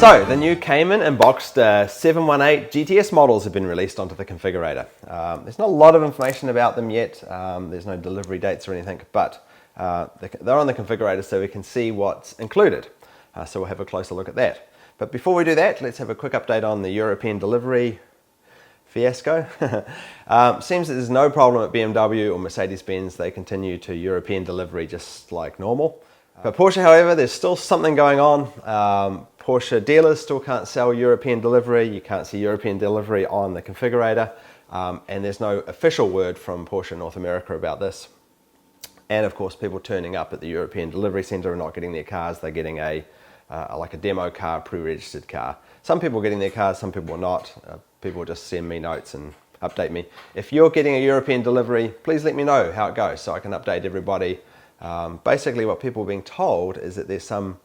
So, the new Cayman and Boxster 718 GTS models have been released onto the configurator. There's not a lot of information about them yet, there's no delivery dates or anything, but they're on the configurator so we can see what's included. So we'll have a closer look at that. But before we do that, let's have a quick update on the European delivery fiasco. Seems that there's no problem at BMW or Mercedes-Benz. They continue to European delivery just like normal. For Porsche, however, there's still something going on. Porsche dealers still can't sell European delivery. You can't see European delivery on the configurator. And there's no official word from Porsche North America about this. And of course, people turning up at the European delivery center are not getting their cars. They're getting like a demo car, pre-registered car. Some people are getting their cars, some people are not. People just send me notes and update me. If you're getting a European delivery, please let me know how it goes so I can update everybody. Basically what people are being told is that there's some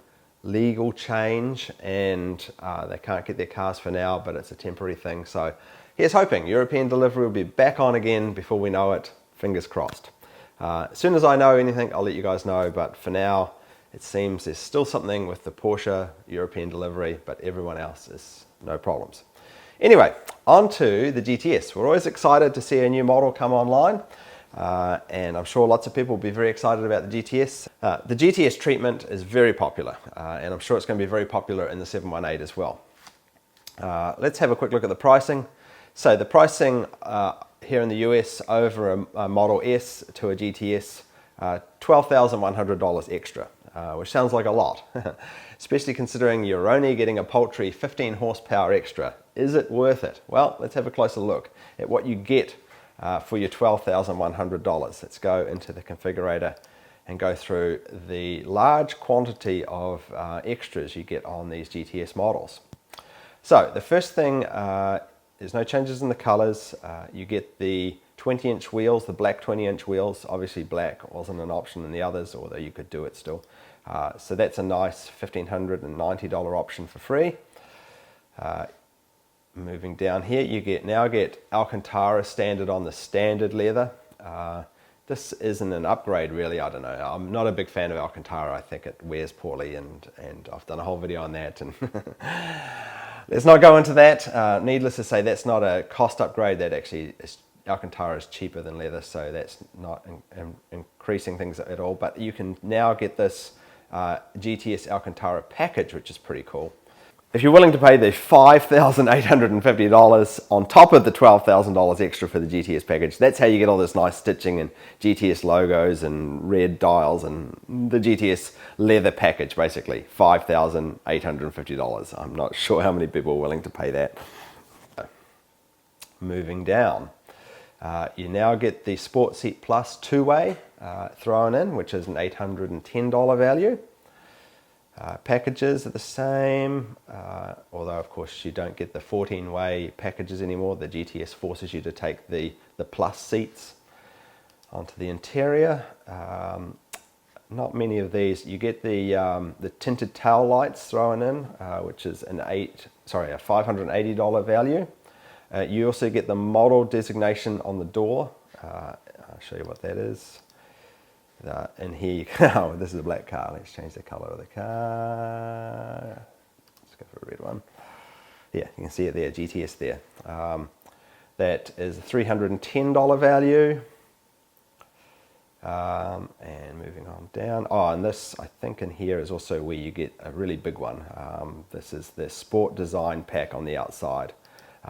legal change and they can't get their cars for now, but it's a temporary thing. So here's hoping European delivery will be back on again before we know it. Fingers crossed. As soon as I know anything, I'll let you guys know, but for now it seems there's still something with the Porsche European delivery, but everyone else is no problems. Anyway, on to the GTS. We're always excited to see a new model come online. And I'm sure lots of people will be very excited about the GTS. The GTS treatment is very popular, and I'm sure it's going to be very popular in the 718 as well. Let's have a quick look at the pricing. So the pricing here in the US over a Model S to a GTS, $12,100 extra, which sounds like a lot, especially considering you're only getting a paltry 15 horsepower extra. Is it worth it? Well, let's have a closer look at what you get for your $12,100. Let's go into the configurator and go through the large quantity of extras you get on these GTS models. So the first thing, there's no changes in the colors. You get the 20-inch wheels, the black 20-inch wheels. Obviously black wasn't an option in the others, although you could do it still. So that's a nice $1,590 option for free. Moving down here, you now get Alcantara standard on the standard leather. This isn't an upgrade really, I don't know. I'm not a big fan of Alcantara. I think it wears poorly and I've done a whole video on that. And let's not go into that. Needless to say, that's not a cost upgrade. That actually is, Alcantara is cheaper than leather, so that's not increasing things at all. But you can now get this GTS Alcantara package, which is pretty cool. If you're willing to pay the $5,850 on top of the $12,000 extra for the GTS package, that's how you get all this nice stitching and GTS logos and red dials and the GTS leather package, basically. $5,850. I'm not sure how many people are willing to pay that. Moving down, you now get the Sport Seat Plus two-way thrown in, which is an $810 value. Packages are the same, although of course you don't get the 14-way packages anymore. The GTS forces you to take the plus seats onto the interior. Not many of these. You get the tinted tail lights thrown in, which is a $580 value. You also get the model designation on the door. I'll show you what that is. And here you go. Oh, this is a black car. Let's change the color of the car. Let's go for a red one. Yeah, you can see it there, GTS there. That is a $310 value. And moving on down. Oh, and this, I think in here is also where you get a really big one. This is the Sport Design pack on the outside,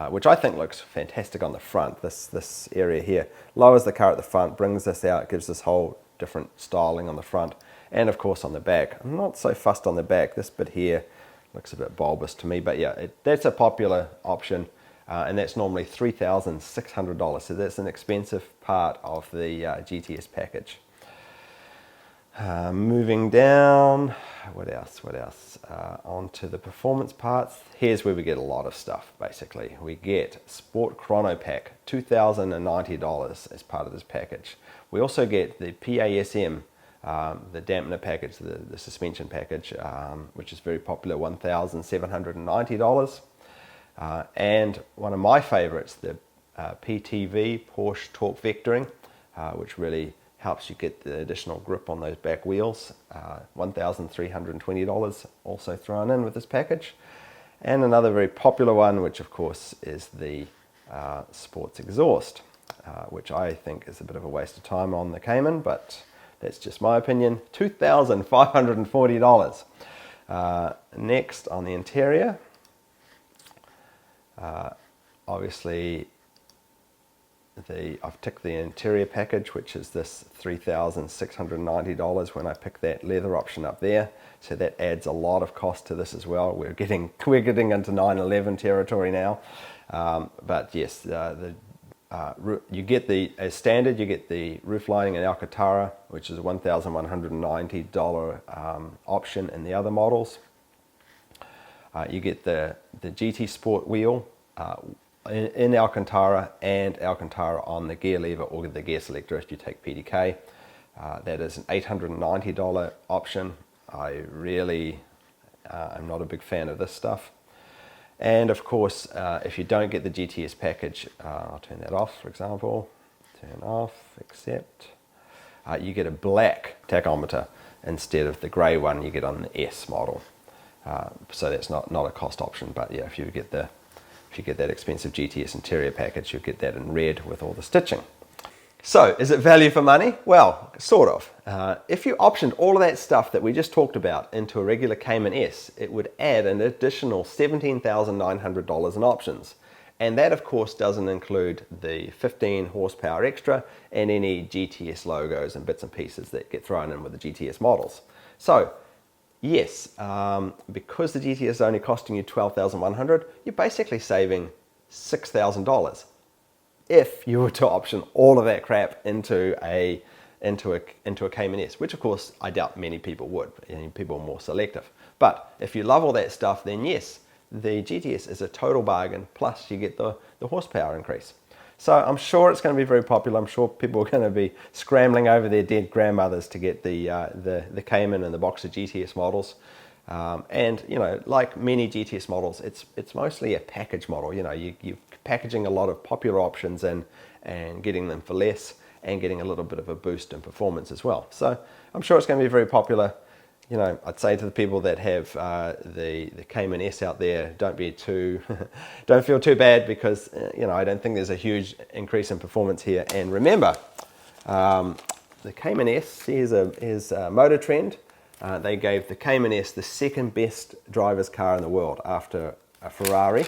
which I think looks fantastic on the front. This area here lowers the car at the front, brings this out, gives this whole different styling on the front, and of course on the back. I'm not so fussed on the back. This bit here looks a bit bulbous to me, but yeah, that's a popular option, and that's normally $3,600, so that's an expensive part of the GTS package. Moving down, what else? On to the performance parts. Here's where we get a lot of stuff, basically. We get Sport Chrono Pack, $2,090 as part of this package. We also get the PASM, the dampener package, the suspension package, which is very popular, $1,790. And one of my favorites, the PTV, Porsche Torque Vectoring, which really helps you get the additional grip on those back wheels. $1,320 also thrown in with this package. And another very popular one, which of course is the sports exhaust, which I think is a bit of a waste of time on the Cayman, but that's just my opinion. $2,540. Next, on the interior, obviously I've ticked the interior package, which is this $3,690 when I pick that leather option up there. So that adds a lot of cost to this as well. We're getting into 911 territory now. But yes, you get as standard, you get the roof lining in Alcantara, which is a $1,190 option in the other models. You get the GT Sport wheel in Alcantara, and Alcantara on the gear lever or the gear selector if you take PDK. That is an $890 option. I really am not a big fan of this stuff. And of course, if you don't get the GTS package, I'll turn that off, for example. Turn off, accept. You get a black tachometer instead of the grey one you get on the S model. So that's not a cost option, but yeah, if you get that expensive GTS interior package, you'll get that in red with all the stitching. So, is it value for money? Well, sort of. If you optioned all of that stuff that we just talked about into a regular Cayman S, it would add an additional $17,900 in options. And that, of course, doesn't include the 15 horsepower extra and any GTS logos and bits and pieces that get thrown in with the GTS models. So, yes, because the GTS is only costing you $12,100, you're basically saving $6,000 if you were to option all of that crap into a Cayman S, which of course I doubt many people would. People are more selective. But if you love all that stuff, then yes, the GTS is a total bargain, plus you get the horsepower increase. So I'm sure it's going to be very popular. I'm sure people are going to be scrambling over their dead grandmothers to get the Cayman and the Boxster GTS models. And you know, like many GTS models, it's mostly a package model. You know, you're packaging a lot of popular options and getting them for less and getting a little bit of a boost in performance as well. So I'm sure it's going to be very popular. You know, I'd say to the people that have the Cayman S out there, don't feel too bad, because you know, I don't think there's a huge increase in performance here. And remember, the Cayman S, here's a Motor Trend. They gave the Cayman S the second best driver's car in the world after a Ferrari,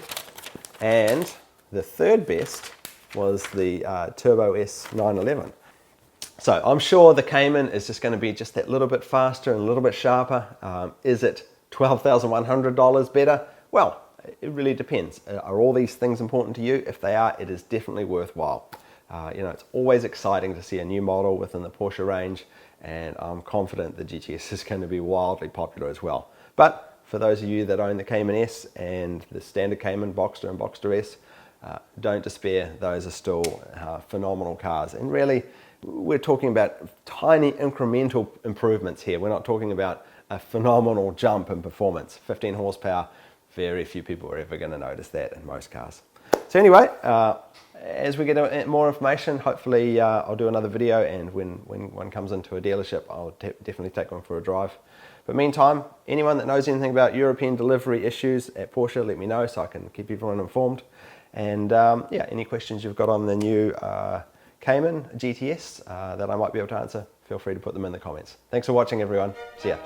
and the third best was the Turbo S 911. So I'm sure the Cayman is just going to be just that little bit faster and a little bit sharper. Is it $12,100 better? Well, it really depends. Are all these things important to you? If they are, it is definitely worthwhile. You know, it's always exciting to see a new model within the Porsche range, and I'm confident the GTS is going to be wildly popular as well. But for those of you that own the Cayman S and the standard Cayman, Boxster and Boxster S, don't despair. Those are still phenomenal cars. And really, we're talking about tiny incremental improvements here. We're not talking about a phenomenal jump in performance. 15 horsepower, very few people are ever going to notice that in most cars. So anyway, as we get more information, hopefully I'll do another video, and when one comes into a dealership, I'll definitely take one for a drive. But meantime, anyone that knows anything about European delivery issues at Porsche, let me know so I can keep everyone informed. And yeah, any questions you've got on the new Cayman GTS that I might be able to answer, feel free to put them in the comments. Thanks for watching, everyone. See ya.